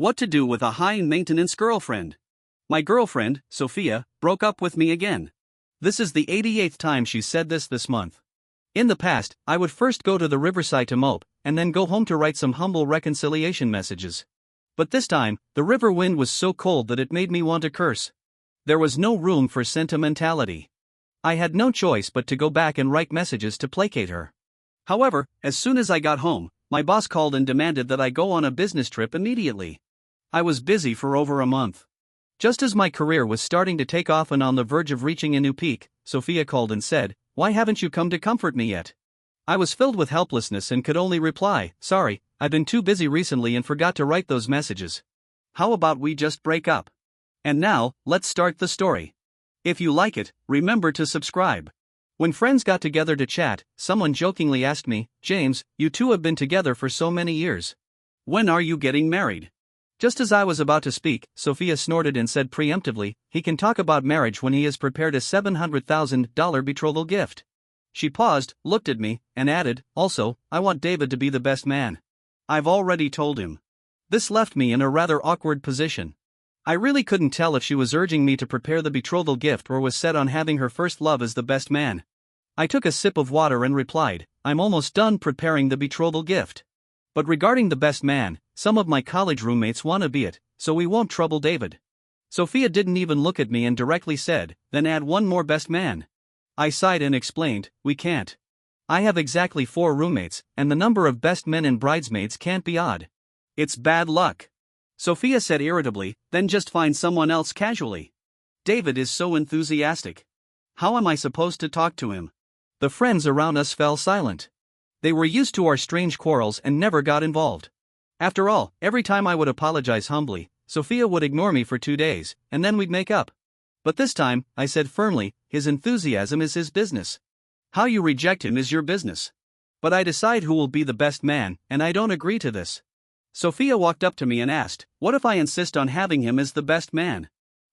What to do with a high-maintenance girlfriend? My girlfriend, Sophia, broke up with me again. This is the 88th time she's said this month. In the past, I would first go to the riverside to mope, and then go home to write some humble reconciliation messages. But this time, the river wind was so cold that it made me want to curse. There was no room for sentimentality. I had no choice but to go back and write messages to placate her. However, as soon as I got home, my boss called and demanded that I go on a business trip immediately. I was busy for over a month. Just as my career was starting to take off and on the verge of reaching a new peak, Sophia called and said, "Why haven't you come to comfort me yet?" I was filled with helplessness and could only reply, "Sorry, I've been too busy recently and forgot to write those messages. How about we just break up?" And now, let's start the story. If you like it, remember to subscribe. When friends got together to chat, someone jokingly asked me, "James, you two have been together for so many years. When are you getting married?" Just as I was about to speak, Sophia snorted and said preemptively, "He can talk about marriage when he has prepared a $700,000 betrothal gift." She paused, looked at me, and added, "Also, I want David to be the best man. I've already told him." This left me in a rather awkward position. I really couldn't tell if she was urging me to prepare the betrothal gift or was set on having her first love as the best man. I took a sip of water and replied, "I'm almost done preparing the betrothal gift. But regarding the best man, some of my college roommates want to be it, so we won't trouble David." Sophia didn't even look at me and directly said, "Then add one more best man." I sighed and explained, "We can't. I have exactly 4 roommates, and the number of best men and bridesmaids can't be odd. It's bad luck." Sophia said irritably, "Then just find someone else casually. David is so enthusiastic. How am I supposed to talk to him?" The friends around us fell silent. They were used to our strange quarrels and never got involved. After all, every time I would apologize humbly, Sophia would ignore me for 2 days, and then we'd make up. But this time, I said firmly, his enthusiasm is his business. How you reject him is your business. But I decide who will be the best man, and I don't agree to this. Sophia walked up to me and asked, "What if I insist on having him as the best man?"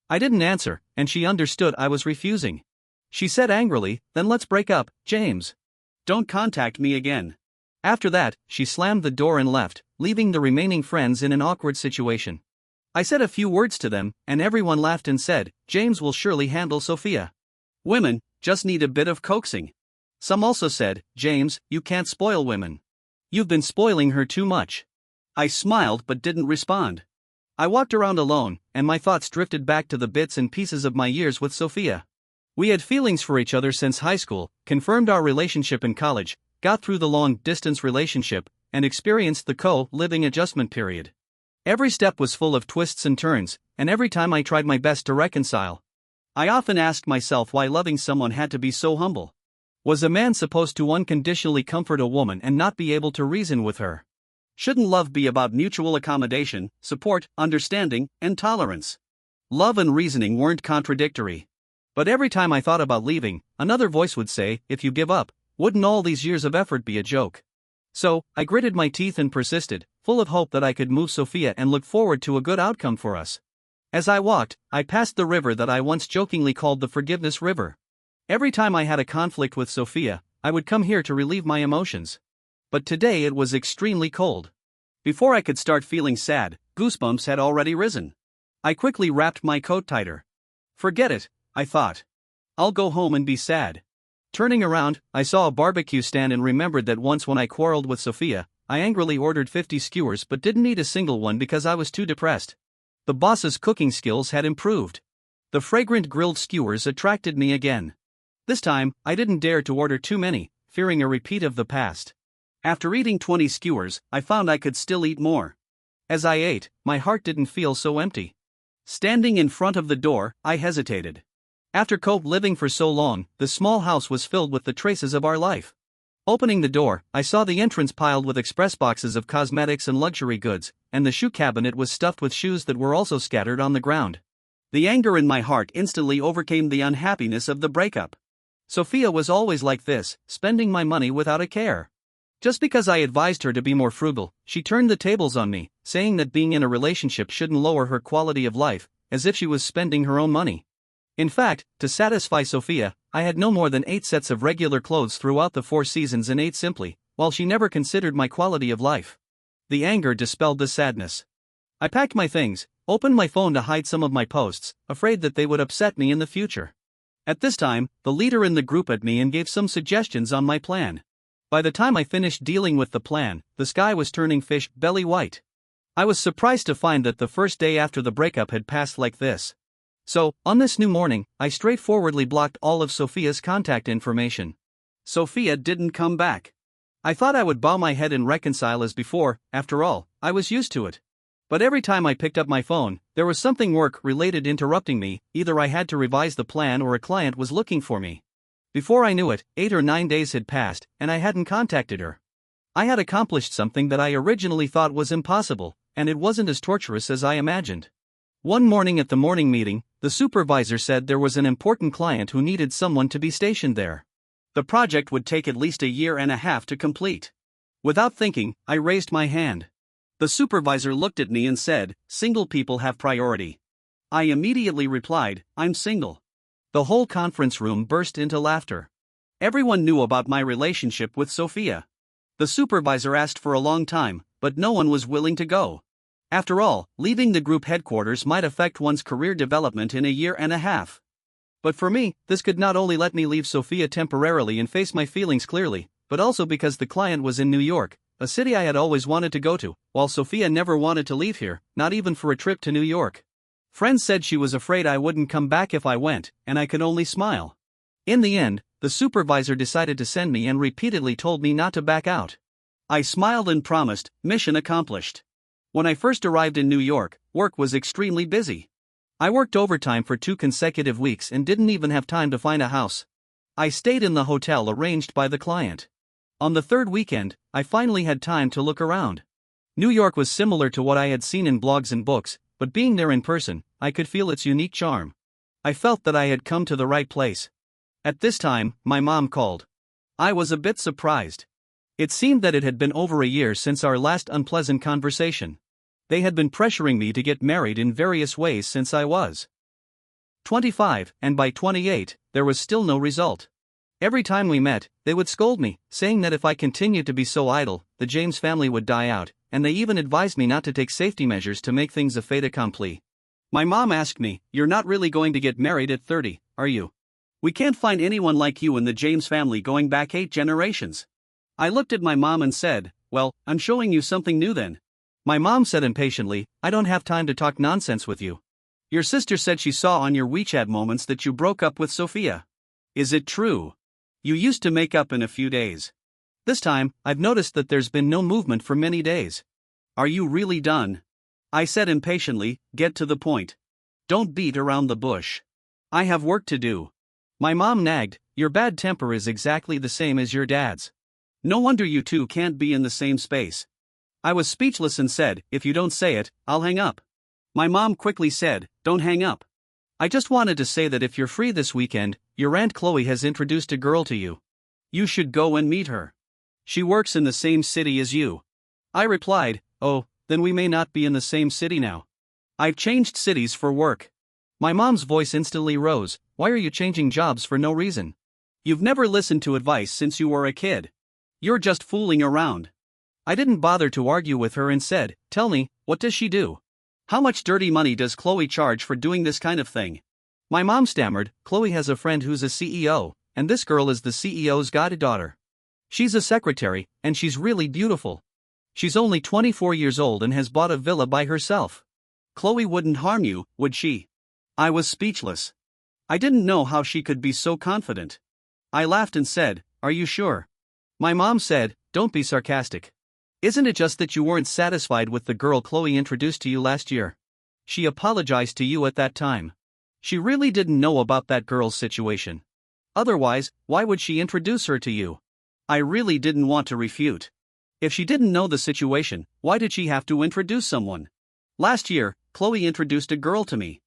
I didn't answer, and she understood I was refusing. She said angrily, "Then let's break up, James. Don't contact me again." After that, she slammed the door and left, leaving the remaining friends in an awkward situation. I said a few words to them, and everyone laughed and said, "James will surely handle Sophia. Women just need a bit of coaxing." Some also said, "James, you can't spoil women. You've been spoiling her too much." I smiled but didn't respond. I walked around alone, and my thoughts drifted back to the bits and pieces of my years with Sophia. We had feelings for each other since high school, confirmed our relationship in college, got through the long-distance relationship, and experienced the co-living adjustment period. Every step was full of twists and turns, and every time I tried my best to reconcile. I often asked myself why loving someone had to be so humble. Was a man supposed to unconditionally comfort a woman and not be able to reason with her? Shouldn't love be about mutual accommodation, support, understanding, and tolerance? Love and reasoning weren't contradictory. But every time I thought about leaving, another voice would say, "If you give up, wouldn't all these years of effort be a joke?" So, I gritted my teeth and persisted, full of hope that I could move Sophia and look forward to a good outcome for us. As I walked, I passed the river that I once jokingly called the Forgiveness River. Every time I had a conflict with Sophia, I would come here to relieve my emotions. But today it was extremely cold. Before I could start feeling sad, goosebumps had already risen. I quickly wrapped my coat tighter. Forget it, I thought. I'll go home and be sad. Turning around, I saw a barbecue stand and remembered that once when I quarreled with Sophia, I angrily ordered 50 skewers but didn't eat a single one because I was too depressed. The boss's cooking skills had improved. The fragrant grilled skewers attracted me again. This time, I didn't dare to order too many, fearing a repeat of the past. After eating 20 skewers, I found I could still eat more. As I ate, my heart didn't feel so empty. Standing in front of the door, I hesitated. After co-living for so long, the small house was filled with the traces of our life. Opening the door, I saw the entrance piled with express boxes of cosmetics and luxury goods, and the shoe cabinet was stuffed with shoes that were also scattered on the ground. The anger in my heart instantly overcame the unhappiness of the breakup. Sophia was always like this, spending my money without a care. Just because I advised her to be more frugal, she turned the tables on me, saying that being in a relationship shouldn't lower her quality of life, as if she was spending her own money. In fact, to satisfy Sophia, I had no more than 8 sets of regular clothes throughout the 4 seasons and ate simply, while she never considered my quality of life. The anger dispelled the sadness. I packed my things, opened my phone to hide some of my posts, afraid that they would upset me in the future. At this time, the leader in the group at me and gave some suggestions on my plan. By the time I finished dealing with the plan, the sky was turning fish belly white. I was surprised to find that the first day after the breakup had passed like this. So, on this new morning, I straightforwardly blocked all of Sophia's contact information. Sophia didn't come back. I thought I would bow my head and reconcile as before. After all, I was used to it. But every time I picked up my phone, there was something work-related interrupting me. Either I had to revise the plan or a client was looking for me. Before I knew it, 8 or 9 days had passed, and I hadn't contacted her. I had accomplished something that I originally thought was impossible, and it wasn't as torturous as I imagined. One morning at the morning meeting, the supervisor said there was an important client who needed someone to be stationed there. The project would take at least 1.5 years to complete. Without thinking, I raised my hand. The supervisor looked at me and said, "Single people have priority." I immediately replied, "I'm single." The whole conference room burst into laughter. Everyone knew about my relationship with Sophia. The supervisor asked for a long time, but no one was willing to go. After all, leaving the group headquarters might affect one's career development in 1.5 years. But for me, this could not only let me leave Sophia temporarily and face my feelings clearly, but also because the client was in New York, a city I had always wanted to go to, while Sophia never wanted to leave here, not even for a trip to New York. Friends said she was afraid I wouldn't come back if I went, and I could only smile. In the end, the supervisor decided to send me and repeatedly told me not to back out. I smiled and promised, mission accomplished. When I first arrived in New York, work was extremely busy. I worked overtime for 2 consecutive weeks and didn't even have time to find a house. I stayed in the hotel arranged by the client. On the 3rd weekend, I finally had time to look around. New York was similar to what I had seen in blogs and books, but being there in person, I could feel its unique charm. I felt that I had come to the right place. At this time, my mom called. I was a bit surprised. It seemed that it had been over 1 year since our last unpleasant conversation. They had been pressuring me to get married in various ways since I was 25, and by 28, there was still no result. Every time we met, they would scold me, saying that if I continued to be so idle, the James family would die out, and they even advised me not to take safety measures to make things a fait accompli. My mom asked me, "You're not really going to get married at 30, are you? We can't find anyone like you in the James family going back 8 generations. I looked at my mom and said, "Well, I'm showing you something new then." My mom said impatiently, "I don't have time to talk nonsense with you. Your sister said she saw on your WeChat moments that you broke up with Sophia. Is it true? You used to make up in a few days. This time, I've noticed that there's been no movement for many days. Are you really done?" I said impatiently, "Get to the point. Don't beat around the bush. I have work to do." My mom nagged, "Your bad temper is exactly the same as your dad's. No wonder you two can't be in the same space." I was speechless and said, "If you don't say it, I'll hang up." My mom quickly said, "Don't hang up. I just wanted to say that if you're free this weekend, your Aunt Chloe has introduced a girl to you. You should go and meet her. She works in the same city as you." I replied, "Oh, then we may not be in the same city now. I've changed cities for work." My mom's voice instantly rose, "Why are you changing jobs for no reason? You've never listened to advice since you were a kid. You're just fooling around." I didn't bother to argue with her and said, "Tell me, what does she do? How much dirty money does Chloe charge for doing this kind of thing?" My mom stammered, "Chloe has a friend who's a CEO, and this girl is the CEO's goddaughter. She's a secretary, and she's really beautiful. She's only 24 years old and has bought a villa by herself. Chloe wouldn't harm you, would she?" I was speechless. I didn't know how she could be so confident. I laughed and said, "Are you sure?" My mom said, "Don't be sarcastic. Isn't it just that you weren't satisfied with the girl Chloe introduced to you last year? She apologized to you at that time. She really didn't know about that girl's situation. Otherwise, why would she introduce her to you?" I really didn't want to refute. If she didn't know the situation, why did she have to introduce someone? Last year, Chloe introduced a girl to me.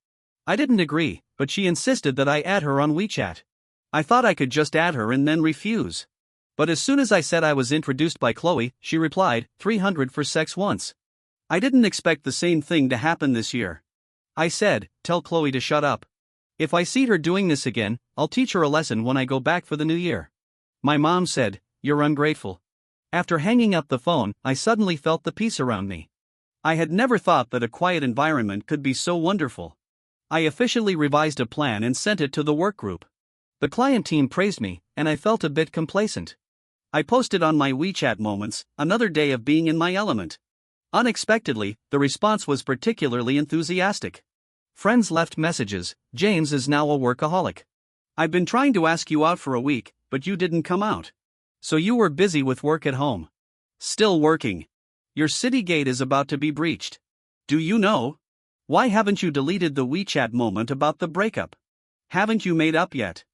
I didn't agree, but she insisted that I add her on WeChat. I thought I could just add her and then refuse. But as soon as I said I was introduced by Chloe, she replied, 300 for sex once. I didn't expect the same thing to happen this year. I said, "Tell Chloe to shut up. If I see her doing this again, I'll teach her a lesson when I go back for the new year." My mom said, "You're ungrateful." After hanging up the phone, I suddenly felt the peace around me. I had never thought that a quiet environment could be so wonderful. I officially revised a plan and sent it to the work group. The client team praised me, and I felt a bit complacent. I posted on my WeChat moments, another day of being in my element. Unexpectedly, the response was particularly enthusiastic. Friends left messages. James is now a workaholic. I've been trying to ask you out for a week, but you didn't come out. So you were busy with work at home. Still working. Your city gate is about to be breached. Do you know? Why haven't you deleted the WeChat moment about the breakup? Haven't you made up yet?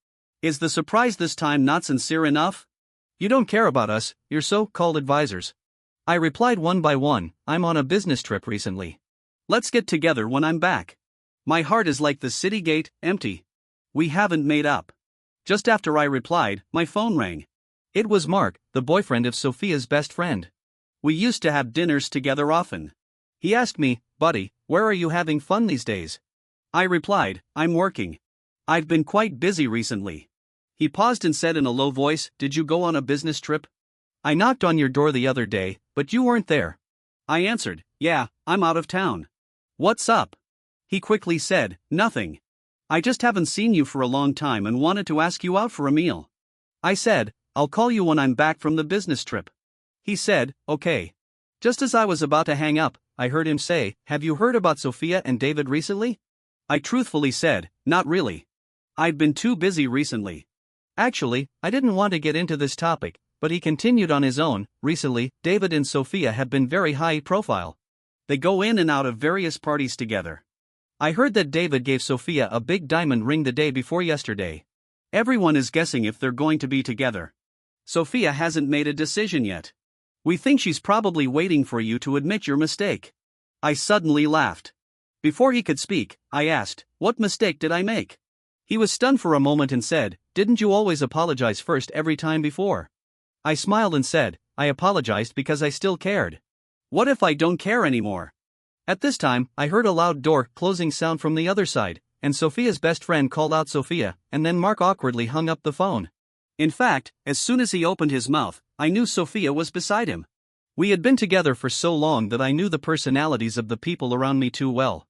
Is the surprise this time not sincere enough? You don't care about us, your so-called advisors. I replied one by one, I'm on a business trip recently. Let's get together when I'm back. My heart is like the city gate, empty. We haven't made up. Just after I replied, my phone rang. It was Mark, the boyfriend of Sophia's best friend. We used to have dinners together often. He asked me, buddy, where are you having fun these days? I replied, I'm working. I've been quite busy recently. He paused and said in a low voice, did you go on a business trip? I knocked on your door the other day, but you weren't there. I answered, yeah, I'm out of town. What's up? He quickly said, nothing. I just haven't seen you for a long time and wanted to ask you out for a meal. I said, I'll call you when I'm back from the business trip. He said, okay. Just as I was about to hang up, I heard him say, have you heard about Sophia and David recently? I truthfully said, not really. I've been too busy recently. Actually, I didn't want to get into this topic, but he continued on his own. Recently, David and Sophia have been very high profile. They go in and out of various parties together. I heard that David gave Sophia a big diamond ring the day before yesterday. Everyone is guessing if they're going to be together. Sophia hasn't made a decision yet. We think she's probably waiting for you to admit your mistake. I suddenly laughed. Before he could speak, I asked, what mistake did I make? He was stunned for a moment and said, didn't you always apologize first every time before? I smiled and said, I apologized because I still cared. What if I don't care anymore? At this time, I heard a loud door closing sound from the other side, and Sophia's best friend called out Sophia, and then Mark awkwardly hung up the phone. In fact, as soon as he opened his mouth, I knew Sophia was beside him. We had been together for so long that I knew the personalities of the people around me too well.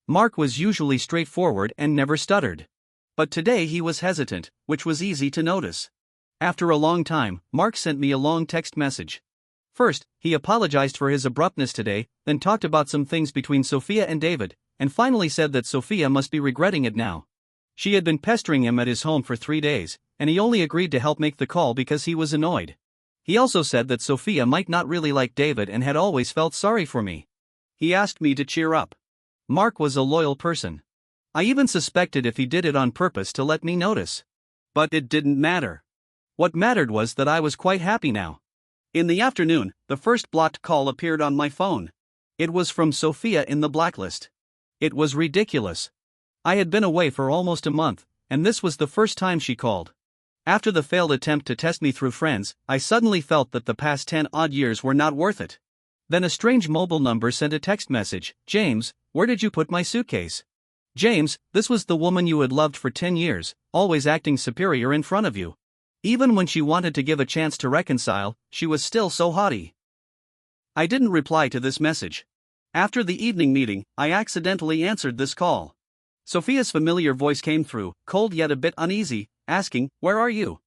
Mark was usually straightforward and never stuttered. But today he was hesitant, which was easy to notice. After a long time, Mark sent me a long text message. First, he apologized for his abruptness today, then talked about some things between Sophia and David, and finally said that Sophia must be regretting it now. She had been pestering him at his home for 3 days, and he only agreed to help make the call because he was annoyed. He also said that Sophia might not really like David and had always felt sorry for me. He asked me to cheer up. Mark was a loyal person. I even suspected if he did it on purpose to let me notice. But it didn't matter. What mattered was that I was quite happy now. In the afternoon, the first blocked call appeared on my phone. It was from Sophia in the blacklist. It was ridiculous. I had been away for almost a month, and this was the first time she called. After the failed attempt to test me through friends, I suddenly felt that the past 10-odd years were not worth it. Then a strange mobile number sent a text message, James, where did you put my suitcase? James, this was the woman you had loved for 10 years, always acting superior in front of you. Even when she wanted to give a chance to reconcile, she was still so haughty. I didn't reply to this message. After the evening meeting, I accidentally answered this call. Sophia's familiar voice came through, cold yet a bit uneasy, asking, where are you?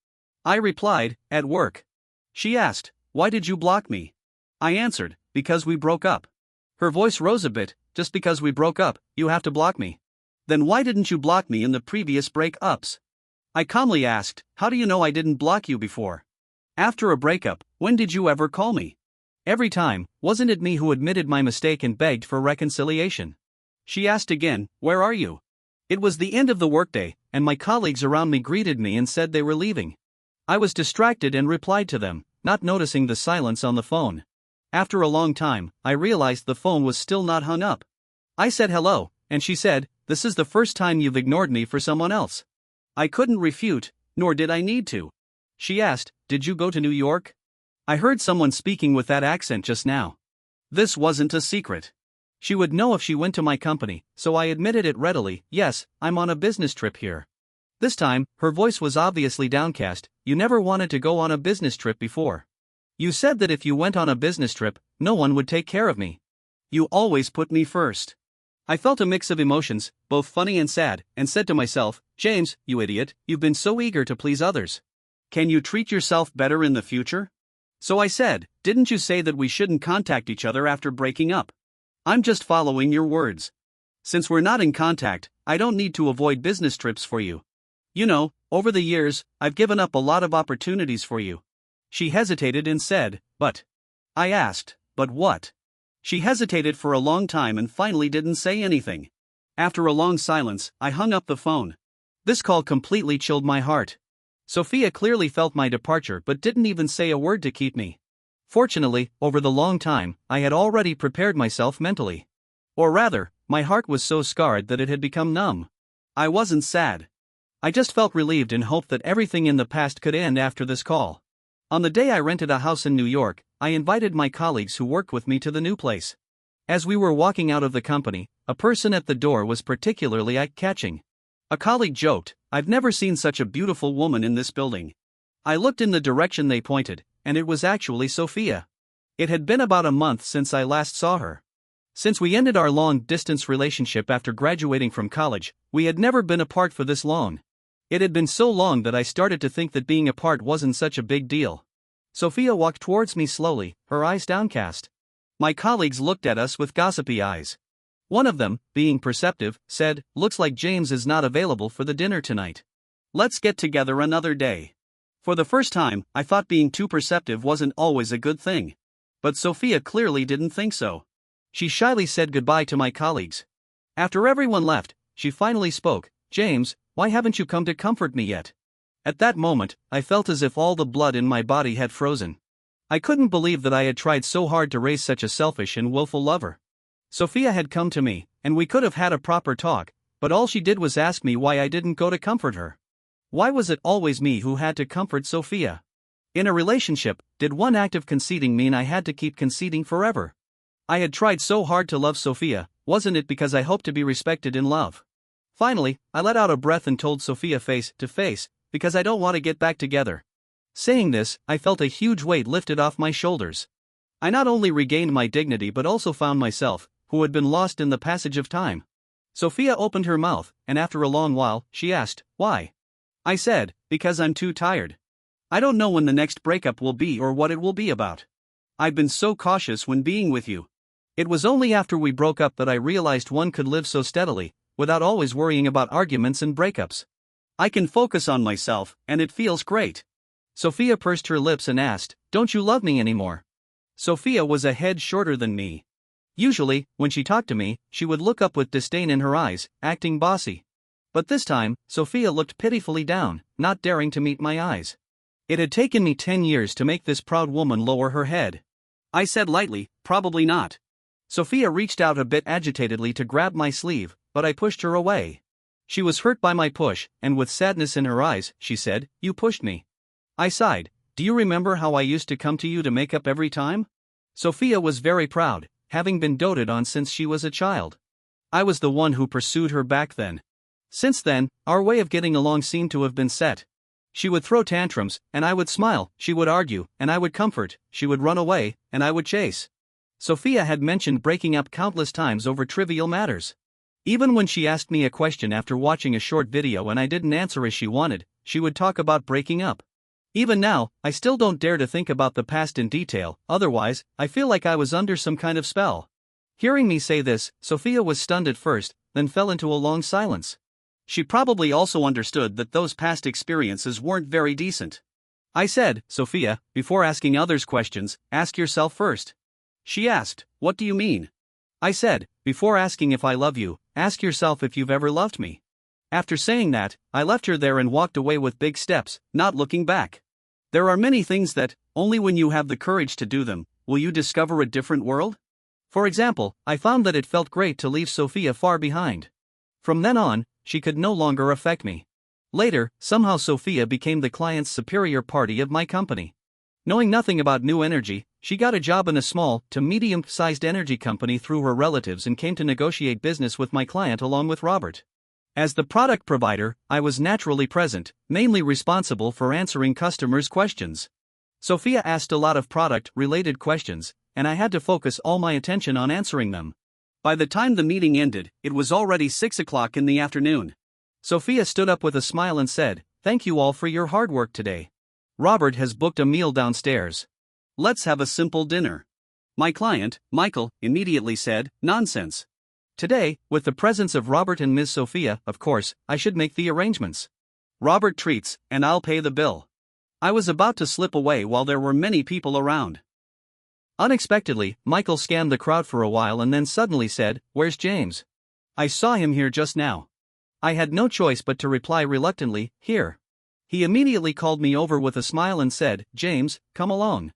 I replied, at work. She asked, why did you block me? I answered, because we broke up. Her voice rose a bit, just because we broke up, you have to block me. Then why didn't you block me in the previous break-ups? I calmly asked, how do you know I didn't block you before? After a breakup, when did you ever call me? Every time, wasn't it me who admitted my mistake and begged for reconciliation? She asked again, where are you? It was the end of the workday, and my colleagues around me greeted me and said they were leaving. I was distracted and replied to them, not noticing the silence on the phone. After a long time, I realized the phone was still not hung up. I said hello, and she said, this is the first time you've ignored me for someone else. I couldn't refute, nor did I need to. She asked, did you go to New York? I heard someone speaking with that accent just now. This wasn't a secret. She would know if she went to my company, so I admitted it readily, yes, I'm on a business trip here. This time, her voice was obviously downcast, you never wanted to go on a business trip before. You said that if you went on a business trip, no one would take care of me. You always put me first. I felt a mix of emotions, both funny and sad, and said to myself, James, you idiot, you've been so eager to please others. Can you treat yourself better in the future? So I said, didn't you say that we shouldn't contact each other after breaking up? I'm just following your words. Since we're not in contact, I don't need to avoid business trips for you. You know, over the years, I've given up a lot of opportunities for you. She hesitated and said, but. I asked, but what? She hesitated for a long time and finally didn't say anything. After a long silence, I hung up the phone. This call completely chilled my heart. Sophia clearly felt my departure but didn't even say a word to keep me. Fortunately, over the long time, I had already prepared myself mentally. Or rather, my heart was so scarred that it had become numb. I wasn't sad. I just felt relieved and hoped that everything in the past could end after this call. On the day I rented a house in New York, I invited my colleagues who worked with me to the new place. As we were walking out of the company, a person at the door was particularly eye-catching. A colleague joked, I've never seen such a beautiful woman in this building. I looked in the direction they pointed, and it was actually Sophia. It had been about a month since I last saw her. Since we ended our long-distance relationship after graduating from college, we had never been apart for this long. It had been so long that I started to think that being apart wasn't such a big deal. Sophia walked towards me slowly, her eyes downcast. My colleagues looked at us with gossipy eyes. One of them, being perceptive, said, looks like James is not available for the dinner tonight. Let's get together another day. For the first time, I thought being too perceptive wasn't always a good thing. But Sophia clearly didn't think so. She shyly said goodbye to my colleagues. After everyone left, she finally spoke, James, why haven't you come to comfort me yet? At that moment, I felt as if all the blood in my body had frozen. I couldn't believe that I had tried so hard to raise such a selfish and willful lover. Sophia had come to me, and we could have had a proper talk, but all she did was ask me why I didn't go to comfort her. Why was it always me who had to comfort Sophia? In a relationship, did one act of conceding mean I had to keep conceding forever? I had tried so hard to love Sophia, wasn't it because I hoped to be respected in love? Finally, I let out a breath and told Sophia face to face, because I don't want to get back together. Saying this, I felt a huge weight lifted off my shoulders. I not only regained my dignity but also found myself, who had been lost in the passage of time. Sophia opened her mouth, and after a long while, she asked, why? I said, because I'm too tired. I don't know when the next breakup will be or what it will be about. I've been so cautious when being with you. It was only after we broke up that I realized one could live so steadily, without always worrying about arguments and breakups. I can focus on myself, and it feels great. Sophia pursed her lips and asked, don't you love me anymore? Sophia was a head shorter than me. Usually, when she talked to me, she would look up with disdain in her eyes, acting bossy. But this time, Sophia looked pitifully down, not daring to meet my eyes. It had taken me 10 years to make this proud woman lower her head. I said lightly, probably not. Sophia reached out a bit agitatedly to grab my sleeve, but I pushed her away. She was hurt by my push, and with sadness in her eyes, she said, you pushed me. I sighed, do you remember how I used to come to you to make up every time? Sophia was very proud, having been doted on since she was a child. I was the one who pursued her back then. Since then, our way of getting along seemed to have been set. She would throw tantrums, and I would smile, she would argue, and I would comfort, she would run away, and I would chase. Sophia had mentioned breaking up countless times over trivial matters. Even when she asked me a question after watching a short video and I didn't answer as she wanted, she would talk about breaking up. Even now, I still don't dare to think about the past in detail, otherwise, I feel like I was under some kind of spell. Hearing me say this, Sophia was stunned at first, then fell into a long silence. She probably also understood that those past experiences weren't very decent. I said, Sophia, before asking others questions, ask yourself first. She asked, what do you mean? I said, before asking if I love you, ask yourself if you've ever loved me. After saying that, I left her there and walked away with big steps, not looking back. There are many things that, only when you have the courage to do them, will you discover a different world? For example, I found that it felt great to leave Sophia far behind. From then on, she could no longer affect me. Later, somehow Sophia became the client's superior party of my company. Knowing nothing about new energy, she got a job in a small to medium-sized energy company through her relatives and came to negotiate business with my client along with Robert. As the product provider, I was naturally present, mainly responsible for answering customers' questions. Sophia asked a lot of product-related questions, and I had to focus all my attention on answering them. By the time the meeting ended, it was already 6 o'clock in the afternoon. Sophia stood up with a smile and said, "Thank you all for your hard work today. Robert has booked a meal downstairs. Let's have a simple dinner." My client, Michael, immediately said, "Nonsense. Today, with the presence of Robert and Miss Sophia, of course, I should make the arrangements. Robert treats, and I'll pay the bill." I was about to slip away while there were many people around. Unexpectedly, Michael scanned the crowd for a while and then suddenly said, "Where's James? I saw him here just now." I had no choice but to reply reluctantly, "Here." He immediately called me over with a smile and said, "James, come along.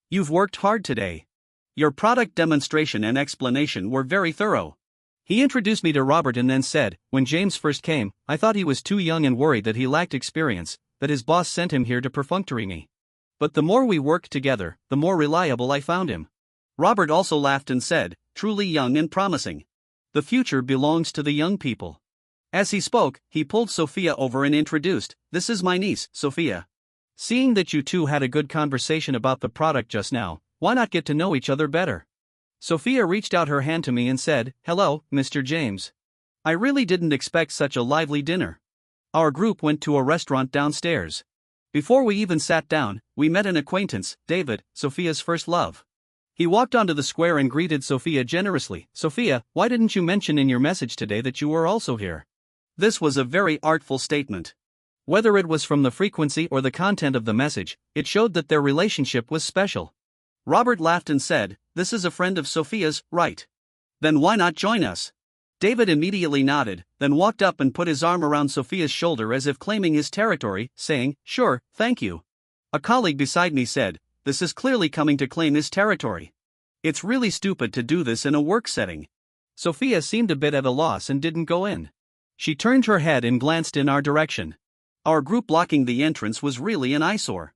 You've worked hard today. Your product demonstration and explanation were very thorough." He introduced me to Robert and then said, "When James first came, I thought he was too young and worried that he lacked experience, that his boss sent him here to perfunctory me. But the more we worked together, the more reliable I found him." Robert also laughed and said, "Truly young and promising. The future belongs to the young people." As he spoke, he pulled Sophia over and introduced, "This is my niece, Sophia. Seeing that you two had a good conversation about the product just now, why not get to know each other better?" Sophia reached out her hand to me and said, "Hello, Mr. James. I really didn't expect such a lively dinner." Our group went to a restaurant downstairs. Before we even sat down, we met an acquaintance, David, Sophia's first love. He walked onto the square and greeted Sophia generously. "Sophia, why didn't you mention in your message today that you were also here?" This was a very artful statement. Whether it was from the frequency or the content of the message, it showed that their relationship was special. Robert laughed and said, "This is a friend of Sophia's, right? Then why not join us?" David immediately nodded, then walked up and put his arm around Sophia's shoulder as if claiming his territory, saying, "Sure, thank you." A colleague beside me said, "This is clearly coming to claim his territory. It's really stupid to do this in a work setting." Sophia seemed a bit at a loss and didn't go in. She turned her head and glanced in our direction. Our group blocking the entrance was really an eyesore.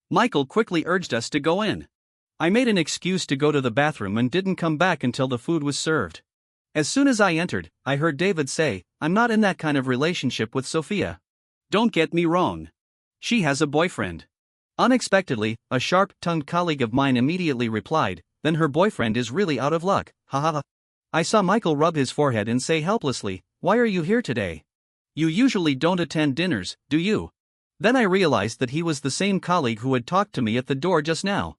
Michael quickly urged us to go in. I made an excuse to go to the bathroom and didn't come back until the food was served. As soon as I entered, I heard David say, "I'm not in that kind of relationship with Sophia. Don't get me wrong. She has a boyfriend." Unexpectedly, a sharp-tongued colleague of mine immediately replied, "Then her boyfriend is really out of luck, ha ha ha." I saw Michael rub his forehead and say helplessly, "Why are you here today? You usually don't attend dinners, do you?" Then I realized that he was the same colleague who had talked to me at the door just now.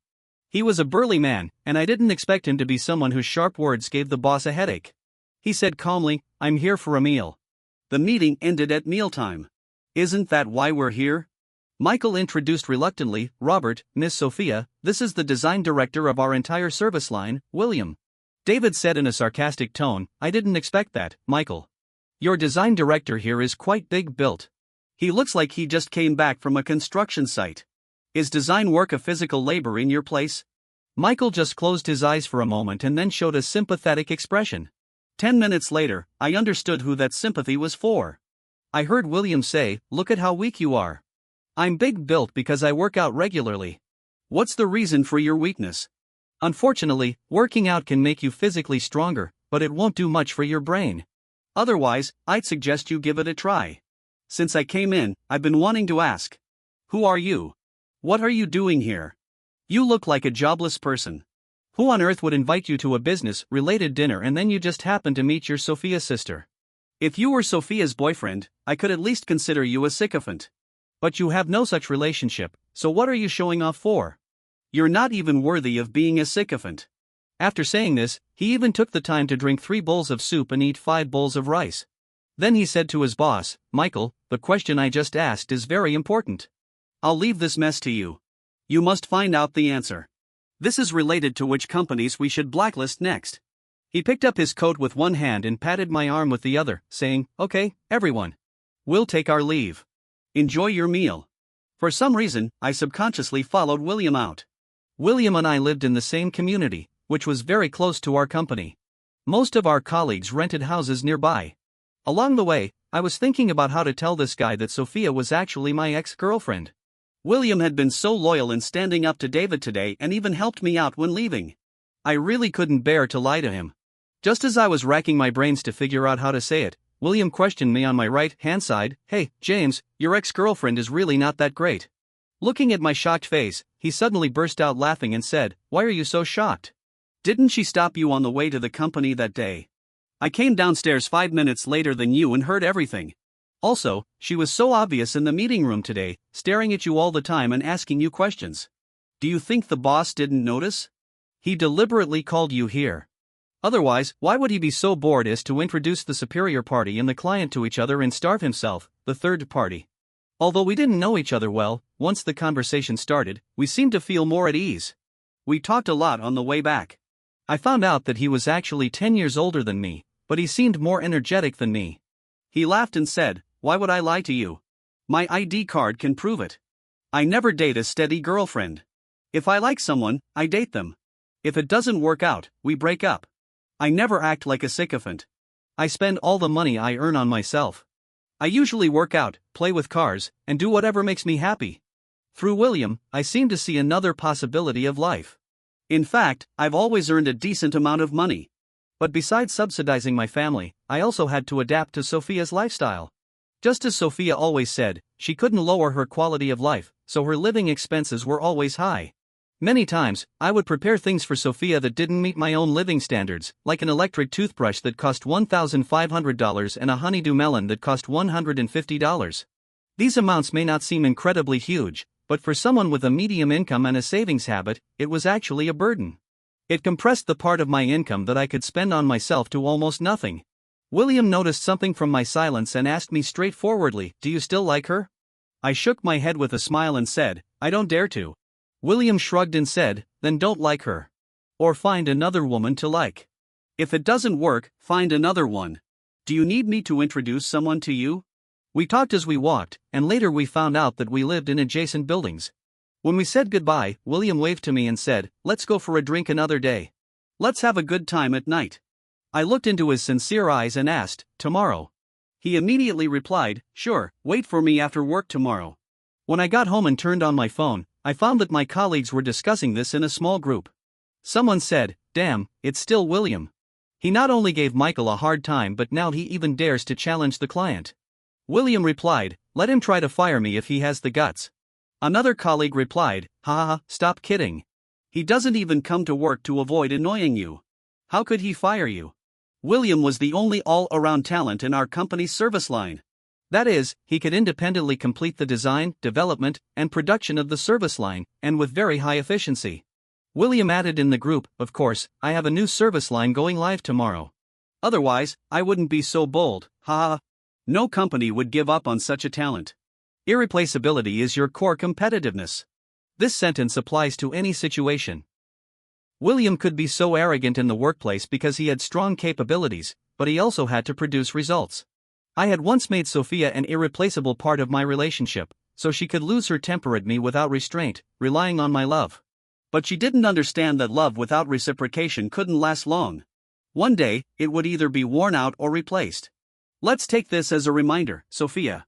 He was a burly man, and I didn't expect him to be someone whose sharp words gave the boss a headache. He said calmly, "I'm here for a meal." The meeting ended at mealtime. "Isn't that why we're here?" Michael introduced reluctantly, "Robert, Miss Sophia, this is the design director of our entire service line, William." David said in a sarcastic tone, "I didn't expect that, Michael. Your design director here is quite big built. He looks like he just came back from a construction site. Is design work a physical labor in your place?" Michael just closed his eyes for a moment and then showed a sympathetic expression. 10 minutes later, I understood who that sympathy was for. I heard William say, "Look at how weak you are." "I'm big built because I work out regularly." "What's the reason for your weakness?" "Unfortunately, working out can make you physically stronger, but it won't do much for your brain. Otherwise, I'd suggest you give it a try. Since I came in, I've been wanting to ask. Who are you? What are you doing here? You look like a jobless person. Who on earth would invite you to a business-related dinner and then you just happen to meet your Sophia's sister? If you were Sophia's boyfriend, I could at least consider you a sycophant. But you have no such relationship, so what are you showing off for? You're not even worthy of being a sycophant." After saying this, he even took the time to drink 3 bowls of soup and eat 5 bowls of rice. Then he said to his boss, "Michael, the question I just asked is very important. I'll leave this mess to you. You must find out the answer. This is related to which companies we should blacklist next." He picked up his coat with one hand and patted my arm with the other, saying, "Okay, everyone. We'll take our leave. Enjoy your meal." For some reason, I subconsciously followed William out. William and I lived in the same community, which was very close to our company. Most of our colleagues rented houses nearby. Along the way, I was thinking about how to tell this guy that Sophia was actually my ex-girlfriend. William had been so loyal in standing up to David today and even helped me out when leaving. I really couldn't bear to lie to him. Just as I was racking my brains to figure out how to say it, William questioned me on my right-hand side, "Hey, James, your ex-girlfriend is really not that great." Looking at my shocked face, he suddenly burst out laughing and said, "Why are you so shocked? Didn't she stop you on the way to the company that day? I came downstairs 5 minutes later than you and heard everything. Also, she was so obvious in the meeting room today, staring at you all the time and asking you questions. Do you think the boss didn't notice? He deliberately called you here. Otherwise, why would he be so bored as to introduce the superior party and the client to each other and starve himself, the third party? Although we didn't know each other well, once the conversation started, we seemed to feel more at ease. We talked a lot on the way back. I found out that he was actually 10 years older than me, but he seemed more energetic than me. He laughed and said, "Why would I lie to you? My ID card can prove it. I never date a steady girlfriend. If I like someone, I date them. If it doesn't work out, we break up. I never act like a sycophant. I spend all the money I earn on myself. I usually work out, play with cars, and do whatever makes me happy." Through William, I seem to see another possibility of life. In fact, I've always earned a decent amount of money. But besides subsidizing my family, I also had to adapt to Sophia's lifestyle. Just as Sophia always said, she couldn't lower her quality of life, so her living expenses were always high. Many times, I would prepare things for Sophia that didn't meet my own living standards, like an electric toothbrush that cost $1,500 and a honeydew melon that cost $150. These amounts may not seem incredibly huge, but for someone with a medium income and a savings habit, it was actually a burden. It compressed the part of my income that I could spend on myself to almost nothing. William noticed something from my silence and asked me straightforwardly, "Do you still like her?" I shook my head with a smile and said, "I don't dare to." William shrugged and said, "Then don't like her. Or find another woman to like. If it doesn't work, find another one. Do you need me to introduce someone to you?" We talked as we walked, and later we found out that we lived in adjacent buildings. When we said goodbye, William waved to me and said, "Let's go for a drink another day. Let's have a good time at night." I looked into his sincere eyes and asked, "Tomorrow?" He immediately replied, "Sure, wait for me after work tomorrow." When I got home and turned on my phone, I found that my colleagues were discussing this in a small group. Someone said, "Damn, it's still William. He not only gave Michael a hard time but now he even dares to challenge the client." William replied, "Let him try to fire me if he has the guts." Another colleague replied, "Ha ha ha, stop kidding. He doesn't even come to work to avoid annoying you. How could he fire you?" William was the only all-around talent in our company's service line. That is, he could independently complete the design, development, and production of the service line, and with very high efficiency. William added in the group, "Of course, I have a new service line going live tomorrow. Otherwise, I wouldn't be so bold, ha ha. No company would give up on such a talent. Irreplaceability is your core competitiveness." This sentence applies to any situation. William could be so arrogant in the workplace because he had strong capabilities, but he also had to produce results. I had once made Sophia an irreplaceable part of my relationship, so she could lose her temper at me without restraint, relying on my love. But she didn't understand that love without reciprocation couldn't last long. One day, it would either be worn out or replaced. Let's take this as a reminder, Sophia.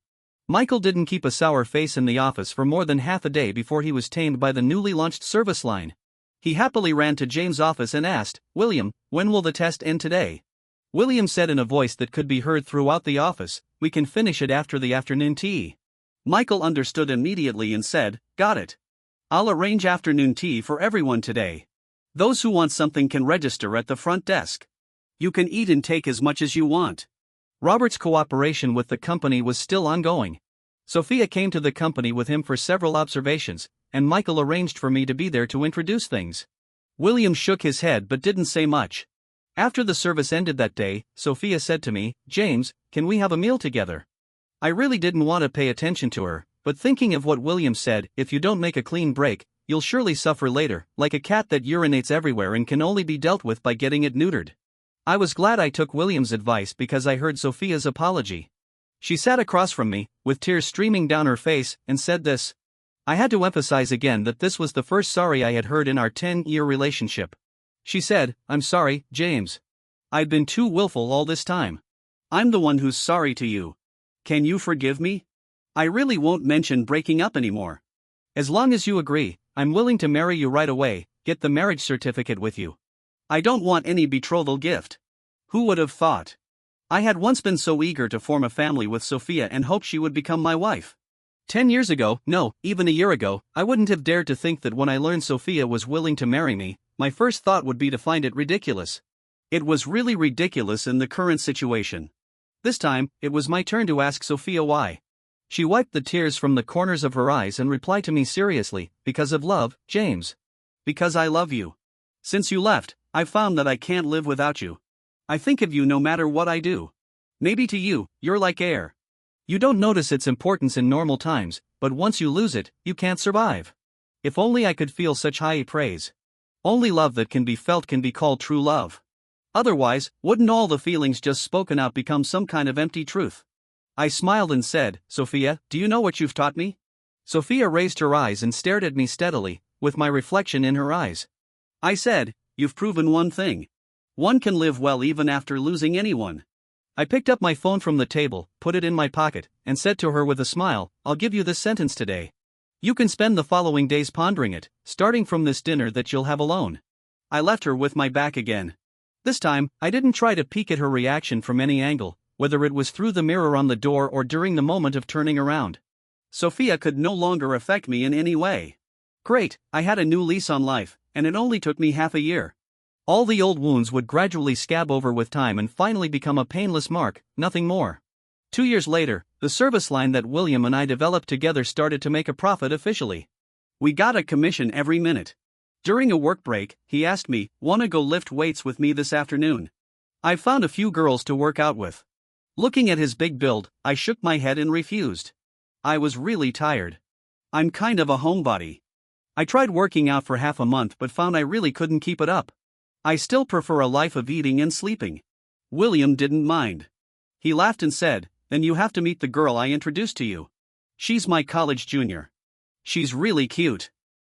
Michael didn't keep a sour face in the office for more than half a day before he was tamed by the newly launched service line. He happily ran to James' office and asked, "William, when will the test end today?" William said in a voice that could be heard throughout the office, "We can finish it after the afternoon tea." Michael understood immediately and said, "Got it. I'll arrange afternoon tea for everyone today. Those who want something can register at the front desk. You can eat and take as much as you want." Robert's cooperation with the company was still ongoing. Sophia came to the company with him for several observations, and Michael arranged for me to be there to introduce things. William shook his head but didn't say much. After the service ended that day, Sophia said to me, "James, can we have a meal together?" I really didn't want to pay attention to her, but thinking of what William said, "If you don't make a clean break, you'll surely suffer later, like a cat that urinates everywhere and can only be dealt with by getting it neutered." I was glad I took William's advice because I heard Sophia's apology. She sat across from me, with tears streaming down her face, and said this. I had to emphasize again that this was the first sorry I had heard in our 10-year relationship. She said, "I'm sorry, James. I've been too willful all this time. I'm the one who's sorry to you. Can you forgive me? I really won't mention breaking up anymore. As long as you agree, I'm willing to marry you right away, get the marriage certificate with you. I don't want any betrothal gift." Who would have thought? I had once been so eager to form a family with Sophia and hoped she would become my wife. 10 years ago, no, even a year ago, I wouldn't have dared to think that when I learned Sophia was willing to marry me, my first thought would be to find it ridiculous. It was really ridiculous in the current situation. This time, it was my turn to ask Sophia why. She wiped the tears from the corners of her eyes and replied to me seriously, "Because of love, James. Because I love you. Since you left, I've found that I can't live without you. I think of you no matter what I do. Maybe to you, you're like air. You don't notice its importance in normal times, but once you lose it, you can't survive. If only I could feel such high praise. Only love that can be felt can be called true love. Otherwise, wouldn't all the feelings just spoken out become some kind of empty truth?" I smiled and said, "Sophia, do you know what you've taught me?" Sophia raised her eyes and stared at me steadily, with my reflection in her eyes. I said, "You've proven one thing. One can live well even after losing anyone." I picked up my phone from the table, put it in my pocket, and said to her with a smile, "I'll give you this sentence today. You can spend the following days pondering it, starting from this dinner that you'll have alone." I left her with my back again. This time, I didn't try to peek at her reaction from any angle, whether it was through the mirror on the door or during the moment of turning around. Sophia could no longer affect me in any way. Great, I had a new lease on life, and it only took me half a year. All the old wounds would gradually scab over with time and finally become a painless mark, nothing more. 2 years later, the service line that William and I developed together started to make a profit officially. We got a commission every minute. During a work break, he asked me, "Wanna go lift weights with me this afternoon? I've found a few girls to work out with." Looking at his big build, I shook my head and refused. I was really tired. I'm kind of a homebody. I tried working out for half a month but found I really couldn't keep it up. I still prefer a life of eating and sleeping. William didn't mind. He laughed and said, "Then you have to meet the girl I introduced to you. She's my college junior. She's really cute."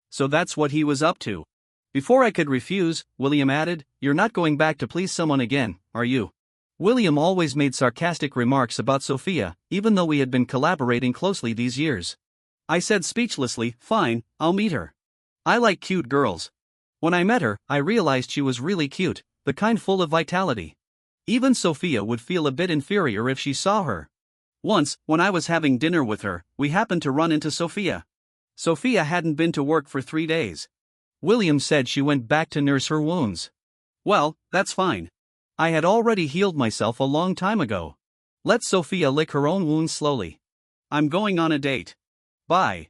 So that's what he was up to. Before I could refuse, William added, "You're not going back to please someone again, are you?" William always made sarcastic remarks about Sophia, even though we had been collaborating closely these years. I said speechlessly, "Fine, I'll meet her. I like cute girls." When I met her, I realized she was really cute, the kind full of vitality. Even Sophia would feel a bit inferior if she saw her. Once, when I was having dinner with her, we happened to run into Sophia. Sophia hadn't been to work for 3 days. William said she went back to nurse her wounds. Well, that's fine. I had already healed myself a long time ago. Let Sophia lick her own wounds slowly. I'm going on a date. Bye.